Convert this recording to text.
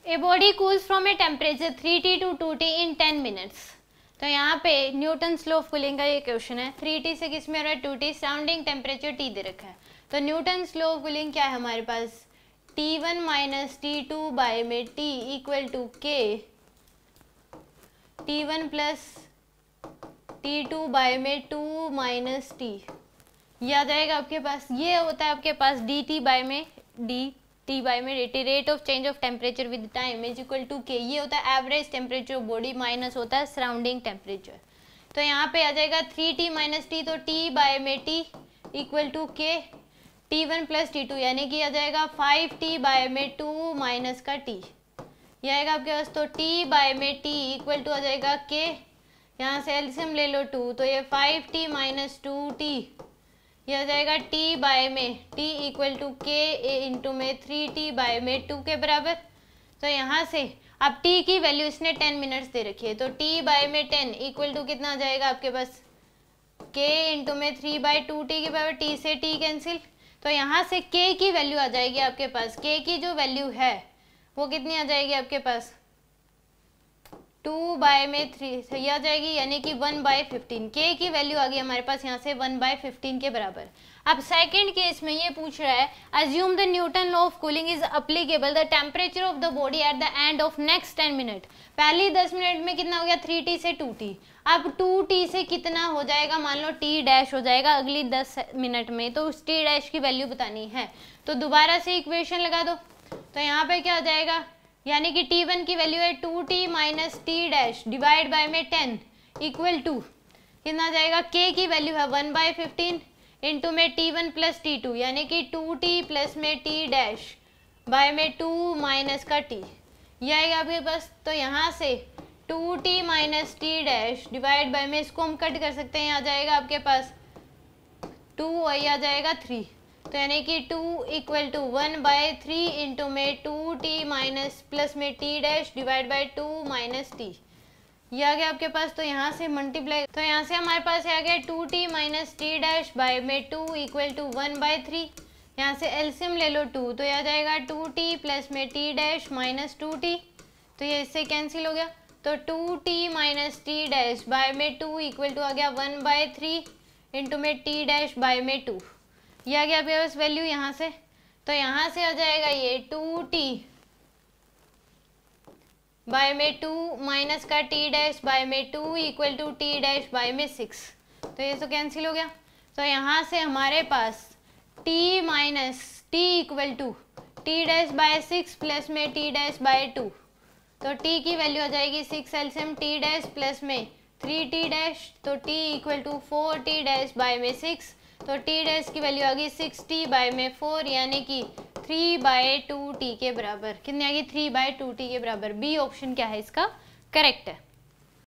A body cools from a temperature 3T to 2T in 10 minutes. तो यहाँ पे Newton's law of cooling का ये क्वेश्चन है। 3T से किस में आ रहा है 2T, सराउंडिंग टेम्परेचर T दे रखा है। तो न्यूटन्स लॉ ऑफ कूलिंग क्या है हमारे पास, T1 माइनस T2 बाय में T equal to K T1 plus T2 by में 2 माइनस T। याद आएगा आपके पास, ये होता है आपके पास dt बाय में dt बाय में dt, rate of change of temperature with time is equal to k। ये होता है average temperature of body minus होता है सराउंडिंग टेम्परेचर। तो यहाँ पे आ जाएगा 3T माइनस T, तो T बाय में T equal to k T1 plus T2, यानी कि आ जाएगा 5T बाय में 2 माइनस का T। ये आएगा आपके पास, तो T बाय में T इक्वल टू आ जाएगा k, यहाँ से एलसीएम ले लो 2, तो ये 5T माइनस 2T, ये आ जाएगा T बाय में T equal to K into में 3T बाय में 2 के बराबर। तो यहाँ से अब T की वैल्यू इसने 10 मिनट्स दे रखी है, तो T बाय में 10 इक्वल टू कितना आ जाएगा आपके पास, K इंटू में 3 बाय 2T के बराबर। T से T कैंसिल, तो यहाँ से K की वैल्यू आ जाएगी आपके पास, K की जो वैल्यू है वो कितनी आ जाएगी आपके पास 2 बाय में 3 ये आ जाएगी, यानी कि 1 बाय 15। K की वैल्यू आ गई हमारे पास यहाँ से 1 बाय 15 के बराबर। अब सेकंड केस में ये पूछ रहा है, assume the Newton law of cooling is applicable the temperature of the body at the end of next 10 minute. पहली 10 मिनट में कितना हो गया 3T से 2T, अब 2T से कितना हो जाएगा, मान लो T डैश हो जाएगा अगली 10 मिनट में, तो उस T डैश की वैल्यू बतानी है। तो दोबारा से इक्वेशन लगा दो, तो यहाँ पे क्या हो जाएगा, यानी कि T1 की वैल्यू है 2T minus T dash divide by में 10 इक्वल टू कितना आ जाएगा, K की वैल्यू है 1 बाय 15 इंटू में T1 प्लस T2, यानी कि 2T प्लस में T डैश बाय में 2 माइनस का T। ये आएगा आपके पास, तो यहाँ से 2T minus T dash divide by में इसको हम कट कर सकते हैं, आ जाएगा आपके पास 2 और ये आ जाएगा 3, तो यानी कि 2 इक्वल टू 1 बाय 3 इंटू में 2T माइनस प्लस में T dash divide by 2 minus T। ये आ गया आपके पास, तो यहाँ से मल्टीप्लाई, तो यहाँ से हमारे पास आ गया 2T minus T dash by में 2 इक्वल टू 1 बाय 3, यहाँ से एलसीएम ले लो 2, तो ये आ जाएगा 2T प्लस में T डैश माइनस 2T, तो ये इससे कैंसिल हो गया, तो 2T minus T dash by में 2 इक्वल टू आ गया 1 बाय 3 इंटू में T डैश बाय में 2। ये आ गया आपके पास वैल्यू यहाँ से, तो यहाँ से आ जाएगा ये 2T बाय में 2 माइनस का T डैश बाय में 2 equal to T dash by में 6, तो ये तो कैंसिल हो गया। तो यहाँ से हमारे पास T minus T equal to T dash by 6 plus में T डैश बाय 2, तो T की वैल्यू आ जाएगी 6 एलसीएम T डैश प्लस में 3T डैश, तो T equal to 4T dash by में 6, तो T डैश की वैल्यू आ गई 6T बाय में 4, यानी कि 3 बाय 2T के बराबर। कितनी आ गई 3 बाय 2T के बराबर। बी ऑप्शन क्या है इसका करेक्ट है।